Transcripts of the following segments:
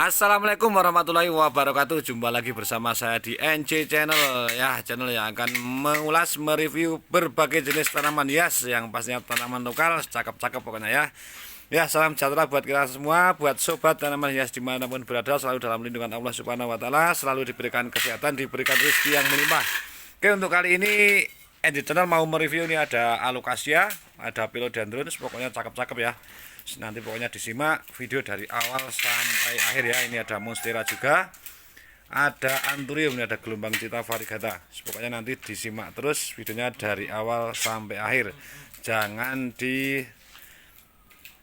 Assalamualaikum warahmatullahi wabarakatuh. Jumpa lagi bersama saya di NC Channel ya, channel yang akan mengulas, mereview berbagai jenis tanaman hias yang pastinya tanaman lokal, cakep-cakep pokoknya ya. Ya, salam sejahtera buat kita semua, buat sobat tanaman hias dimanapun berada, selalu dalam lindungan Allah Subhanahu Wa Taala, selalu diberikan kesehatan, diberikan rezeki yang melimpah. Oke, untuk kali ini NC Channel mau mereview, ini ada alocasia, ada philodendron, pokoknya cakep-cakep ya. Nanti pokoknya disimak video dari awal sampai akhir ya. Ini ada monstera juga, ada anthurium, ini ada gelombang cita variegata. Pokoknya nanti disimak terus videonya dari awal sampai akhir, jangan di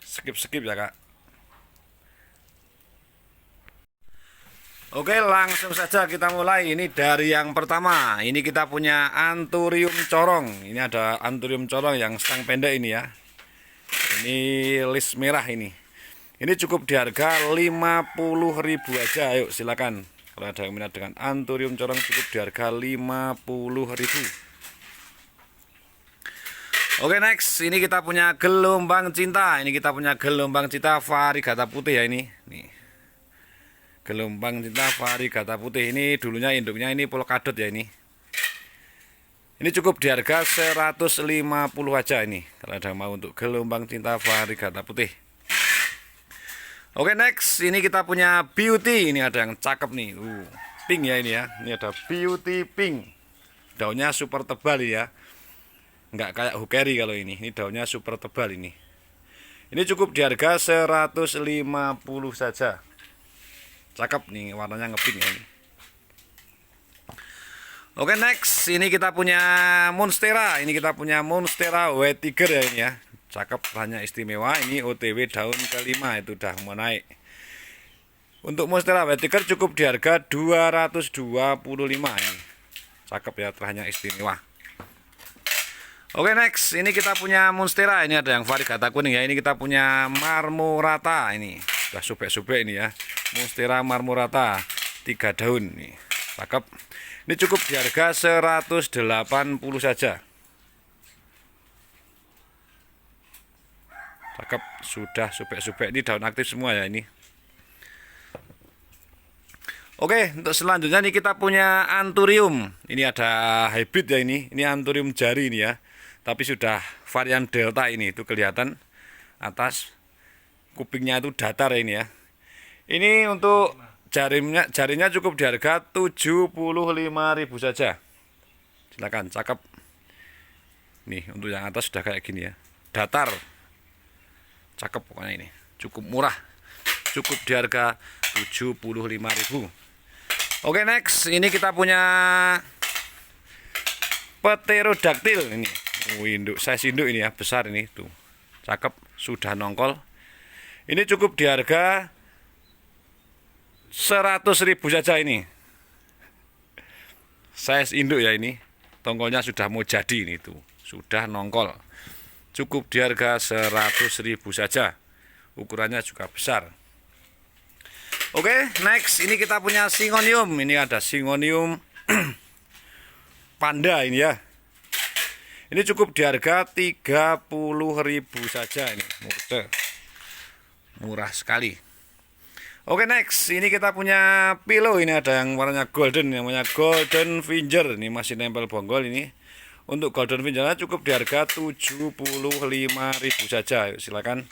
skip ya kak. Oke, langsung saja kita mulai. Ini dari yang pertama, ini kita punya anthurium corong. Ini ada anthurium corong yang stang pendek ini ya. Ini list merah ini. Ini cukup di harga 50.000 aja. Ayo silakan. Kalau ada yang minat dengan anthurium corong cukup di harga 50.000. Oke, next. Ini kita punya gelombang cinta. Ini kita punya gelombang cinta variegata putih ya ini. Nih. Gelombang cinta variegata putih ini dulunya induknya ini polkadot ya ini. Ini cukup di harga 150 aja ini. Kalau ada mau untuk gelombang cinta variegata putih. Oke, next. Ini kita punya beauty. Ini ada yang cakep nih. Pink ya ini ya. Ini ada beauty pink. Daunnya super tebal ya. Nggak kayak hukeri kalau ini. Ini daunnya super tebal ini. Ini cukup di harga 150 saja. Cakep nih, warnanya ngepink ya ini. Oke, next. Ini kita punya monstera. Ini kita punya monstera white tiger ya ini ya. Cakep, banyak istimewa. Ini OTW daun kelima, itu udah mau naik. Untuk monstera white tiger cukup di harga 225 ini. Cakep ya, terhanya istimewa. Oke, next. Ini kita punya monstera. Ini ada yang variegata kuning ya. Ini kita punya marmorata ini. Udah sobek-sobek ini ya. Monstera marmorata 3 daun nih. Cakep. Ini cukup di harga 180 saja. Cakep, sudah sobek-sobek. Ini daun aktif semua ya ini. Oke, untuk selanjutnya nih kita punya anthurium. Ini ada hybrid ya ini. Ini anthurium jari ini ya. Tapi sudah varian delta ini, itu kelihatan atas kupingnya itu datar ya ini ya. Ini untuk jarinya cukup di harga 75.000 saja. Silakan, cakep. Nih, untuk yang atas sudah kayak gini ya. Datar. Cakep pokoknya ini. Cukup murah. Cukup di harga 75.000. Oke, next. Ini kita punya pterodactyl ini. Induk, size induk ini ya, besar ini tuh. Cakep, sudah nongkol. Ini cukup di harga 100.000 saja ini. Size induk ya ini. Tongkolnya sudah mau jadi ini tuh. Sudah nongkol. Cukup di harga 100.000 saja. Ukurannya juga besar. Oke, next. Ini kita punya syngonium. Ini ada syngonium panda ini ya. Ini cukup di harga 30.000 saja ini. Murah sekali. Oke, next. Ini kita punya pilo. Ini ada yang warnanya golden, namanya golden finger. Ini masih nempel bonggol ini. Untuk golden fingernya cukup di harga 75.000 saja. Yuk, silakan.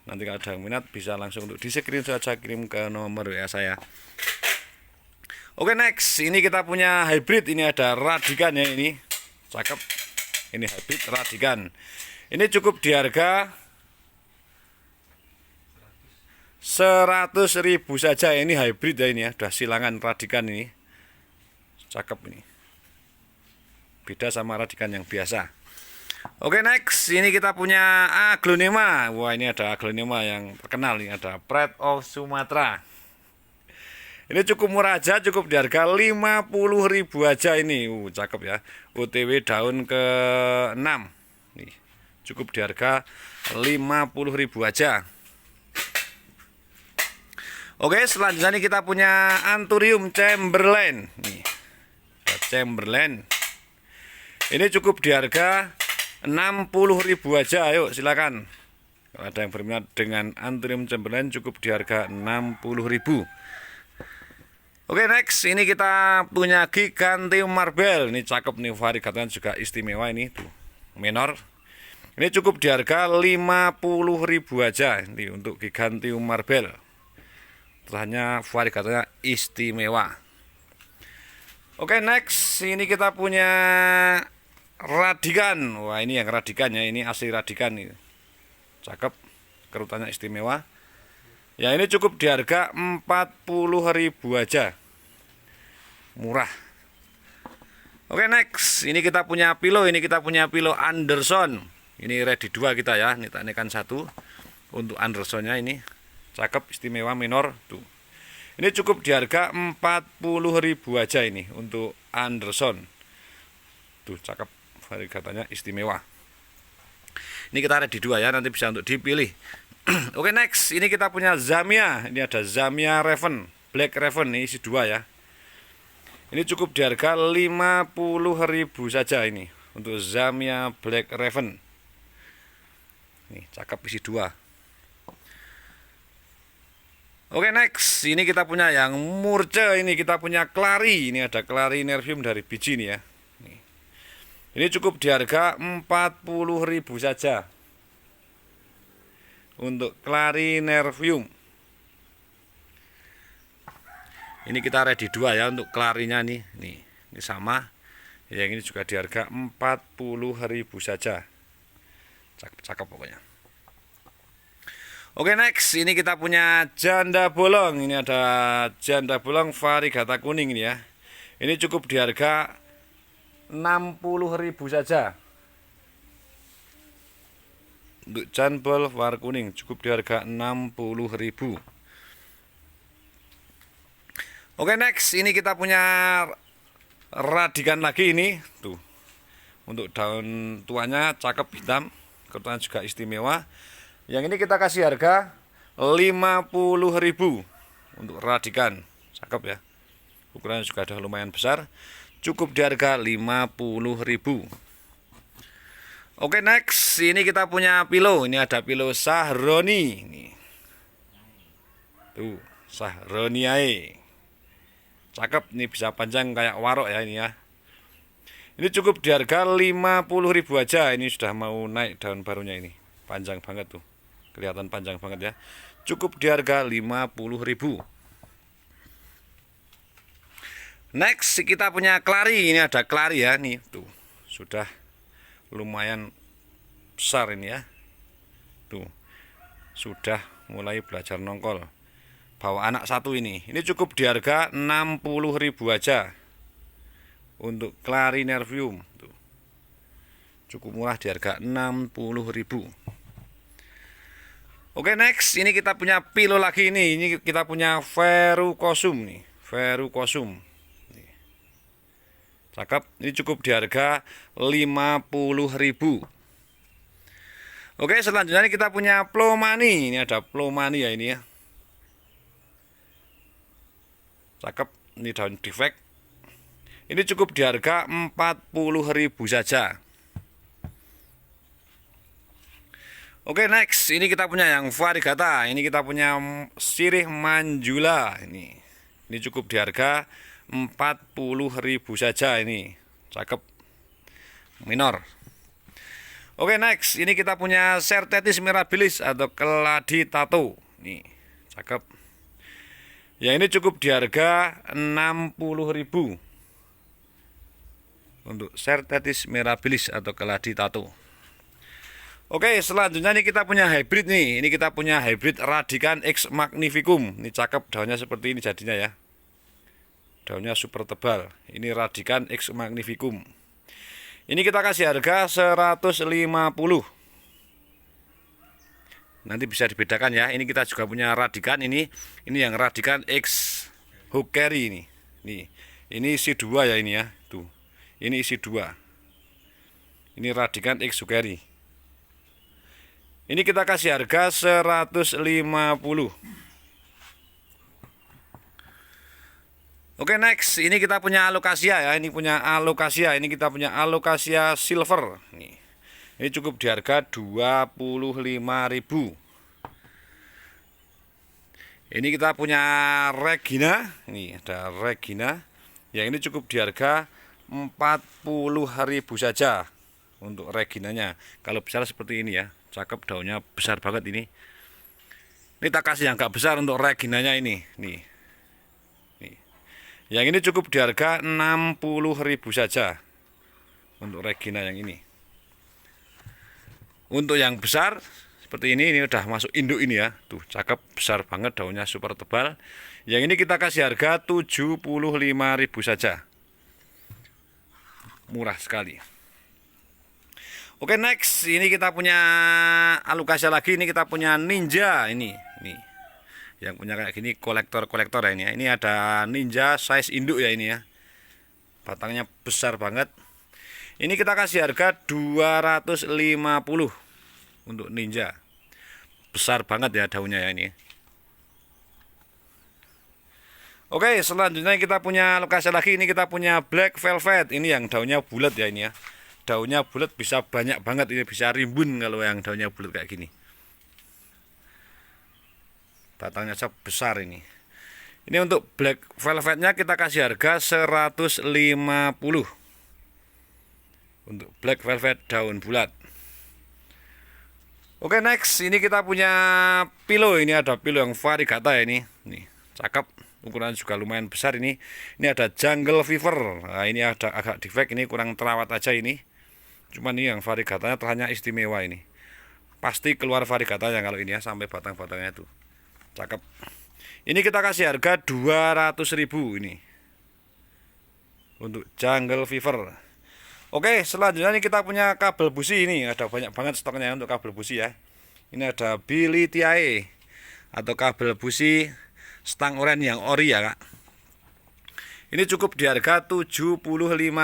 Nanti kalau ada yang minat bisa langsung untuk di-screenshot saja, kirim ke nomor WA saya. Oke, next. Ini kita punya hybrid. Ini ada radikan ya ini. Cakep. Ini hybrid radikan. Ini cukup di harga 100.000 saja. Ini hybrid ya ini ya. Udah silangan radikan ini. Cakep ini. Beda sama radikan yang biasa. Oke, next. Ini kita punya aglonema. Wah, ini ada aglonema yang terkenal. Ini ada Pride of Sumatra. Ini cukup murah aja. Cukup di harga 50.000 aja ini. Cakep ya. OTW daun ke-6. Nih, cukup di harga 50.000 aja. Oke, selanjutnya nih kita punya anthurium Chamberlain. Nih, ada Chamberlain. Ini cukup di harga 60.000 aja. Ayo silakan. Kalau ada yang berminat dengan Anthurium Chamberlain cukup di harga 60.000. Oke, next ini kita punya Gigantium Marble. Ini cakep nih, variegatnya juga istimewa ini tuh. Menor. Ini cukup di harga 50.000 aja ini untuk Gigantium Marble. Hanya variegatnya istimewa. Oke, next ini kita punya Radikan. Wah, ini yang Radikannya, ini asli Radikan nih. Cakep, kerutannya istimewa. Ya, ini cukup di harga 40.000 aja. Murah. Oke, next. Ini kita punya pilo, Anderson. Ini ready 2 kita ya. Ini tak nekan 1 untuk Andersonnya ini. Cakep, istimewa, menor tuh. Ini cukup di harga 40.000 aja ini untuk Anderson. Tuh, cakep, variegatnya istimewa. Ini kita ready 2 ya, nanti bisa untuk dipilih. Oke, next ini kita punya Zamia. Ini ada Zamia Raven, Black Raven, ini isi 2 ya. Ini cukup di harga 50.000 saja ini untuk Zamia Black Raven. Nih, cakep, isi 2. Oke, next ini kita punya yang Murce. Ini kita punya Clary. Ini ada Clary Nervium dari biji nih ya. Ini cukup di harga 40.000 saja untuk Clary Nervium. Ini kita ready 2 ya untuk Clary-nya nih. Ini sama. Yang ini juga di harga 40.000 saja. Cakep pokoknya. Oke, next ini kita punya janda bolong. Ini ada janda bolong variegata kuning ini ya. Ini cukup di harga 60.000 saja. Untuk jambol warna kuning cukup di harga 60.000. Oke, next ini kita punya Radikan lagi ini tuh. Untuk daun tuanya cakep, hitam, kerutannya juga istimewa. Yang ini kita kasih harga 50.000 untuk Radikan. Cakep ya. Ukurannya juga ada lumayan besar. Cukup di harga 50.000. Oke, next ini kita punya pilo. Ini ada pilo Sahroni. Nih. Tuh, Sahroniae. Cakep, ini bisa panjang kayak warok ya ini ya. Ini cukup di harga 50.000 aja. Ini sudah mau naik daun barunya ini. Panjang banget tuh. Kelihatan panjang banget ya. Cukup di harga 50.000. Next kita punya Clary. Ini ada Clary ya nih tuh. Sudah lumayan besar ini ya. Tuh. Sudah mulai belajar nongkol. Bawa anak 1 ini. Ini cukup di harga 60.000 aja. Untuk Clary Nervium tuh. Cukup murah di harga 60.000. Oke, next ini kita punya pilo lagi ini. Ini kita punya Verrucosum nih. Verrucosum. Cakep, ini cukup di harga 50.000. Oke, selanjutnya kita punya Plomani. Ini ada Plomani ya ini ya. Cakep, ini daun defect. Ini cukup di harga 40.000 saja. Oke, next ini kita punya yang variegata. Ini kita punya sirih manjula ini. Ini cukup di harga 40.000 saja ini. Cakep. Minor. Oke, next ini kita punya Certetis mirabilis atau keladi tato. Nih, cakep. Ya, ini cukup di harga 60.000. Untuk Certetis mirabilis atau keladi tato. Oke, selanjutnya ini kita punya hybrid nih. Ini kita punya hybrid Radikan X Magnificum. Ini cakep, daunnya seperti ini jadinya ya. Daunnya super tebal. Ini Radikan X Magnificum. Ini kita kasih harga 150. Nanti bisa dibedakan ya. Ini kita juga punya Radikan ini. Ini yang Radikan X Hukeri ini. Ini isi 2 ya ini ya. Tuh. Ini isi 2. Ini Radikan X Hukeri. Ini kita kasih harga 150. Oke, next ini kita punya alokasia ya. Ini punya alokasia. Ini kita punya alokasia silver. Nih. Ini cukup di harga 25.000. Ini kita punya Regina. Ini ada Regina. Yang ini cukup di harga 40.000 saja untuk Reginanya. Kalau besar seperti ini ya, cakep, daunnya besar banget ini. Ini tak kasih yang agak besar untuk Reginanya ini. Nih. Yang ini cukup di harga 60.000 saja untuk Regina yang ini. Untuk yang besar seperti ini udah masuk induk ini ya. Tuh, cakep, besar banget, daunnya super tebal. Yang ini kita kasih harga 75.000 saja. Murah sekali. Oke, next. Ini kita punya Alocasia lagi. Ini kita punya Ninja ini. Yang punya kayak gini kolektor ya ini. Ini ada Ninja size induk ya ini ya. Batangnya besar banget. Ini kita kasih harga 250 untuk Ninja. Besar banget ya daunnya ya ini. Oke, selanjutnya kita punya Alocasia lagi. Ini kita punya Black Velvet. Ini yang daunnya bulat ya ini ya. Daunnya bulat, bisa banyak banget ini, bisa rimbun kalau yang daunnya bulat kayak gini. Batangnya besar ini. Ini untuk Black Velvetnya kita kasih harga 150. Untuk Black Velvet daun bulat. Oke, next. Ini kita punya Pilo. Ini ada Pilo yang variegata ya ini. Nih, cakep. Ukuran juga lumayan besar ini. Ini ada Jungle Fever. Nah, ini ada agak defect, ini kurang terawat aja ini. Cuman ini yang variegatanya ternyata istimewa ini. Pasti keluar variegatanya kalau ini ya, sampai batang-batangnya itu. Cakep. Ini kita kasih harga 200.000 ini. Untuk Jungle Fever. Oke, selanjutnya ini kita punya kabel busi ini. Ada banyak banget stoknya untuk kabel busi ya. Ini ada Billy Tiae atau kabel busi stang oren yang ori ya, Kak. Ini cukup di harga 75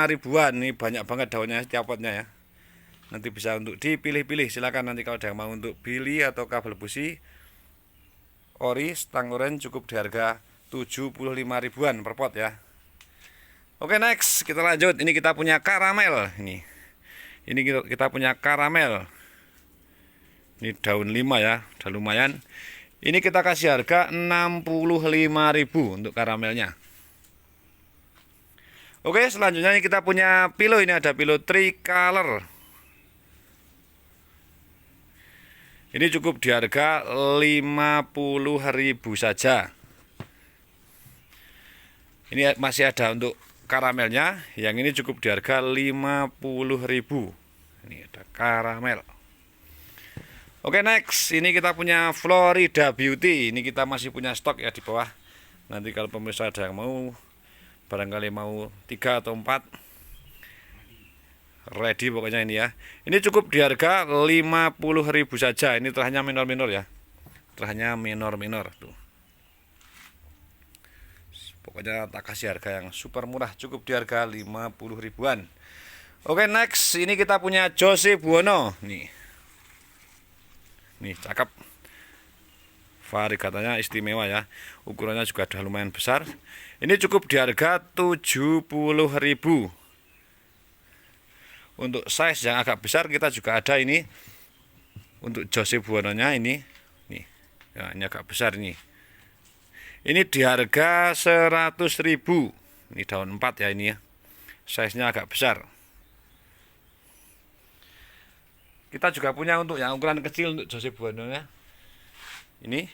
ribuan. Ini banyak banget daunnya setiap potnya ya. Nanti bisa untuk dipilih-pilih. Silakan nanti kalau ada yang mau untuk Billy atau kabel busi ori stang oren cukup di harga 75 ribuan per pot ya. Oke, next kita lanjut. Ini kita punya karamel ini. Ini kita punya karamel. Ini daun 5 ya, udah lumayan. Ini kita kasih harga 65.000 untuk karamelnya. Oke, selanjutnya ini kita punya Pilo. Ini ada Pilo Tricolor. Ini cukup di harga 50.000 saja. Ini masih ada untuk karamelnya. Yang ini cukup di harga 50.000. Ini ada karamel. Oke, next. Ini kita punya Florida Beauty. Ini kita masih punya stok ya di bawah. Nanti kalau pemirsa ada yang mau, barangkali mau 3 atau 4, ready pokoknya ini ya. Ini cukup di harga 50.000 saja. Ini terhanya minor-minor ya. Terhanya minor-minor tuh. Pokoknya tak kasih harga yang super murah, cukup di harga 50 ribuan. Oke, next. Ini kita punya Jose Buono. Nih, cakep. Variegatanya istimewa ya. Ukurannya juga udah lumayan besar. Ini cukup di harga 70.000. Untuk size yang agak besar kita juga ada ini. Untuk Jose Buono-nya ini. Nih. Ya, ini agak besar ini. Ini di harga 100.000. Ini daun 4 ya ini ya. Size-nya agak besar. Kita juga punya untuk yang ukuran kecil untuk Jose Buono ya. Ini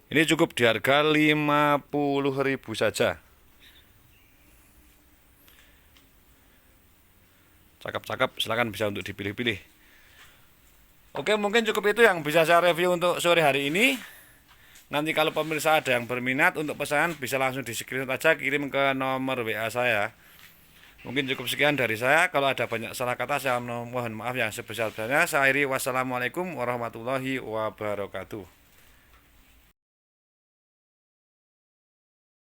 cukup di harga 50.000 saja. Cakep-cakep, silahkan bisa untuk dipilih-pilih. Oke, mungkin cukup itu yang bisa saya review untuk sore hari ini. Nanti kalau pemirsa ada yang berminat untuk pesanan, bisa langsung di screenshot aja, kirim ke nomor WA saya. Mungkin cukup sekian dari saya. Kalau ada banyak salah kata, saya mohon maaf yang sebesar-besarnya. Saya akhiri, wassalamualaikum warahmatullahi wabarakatuh.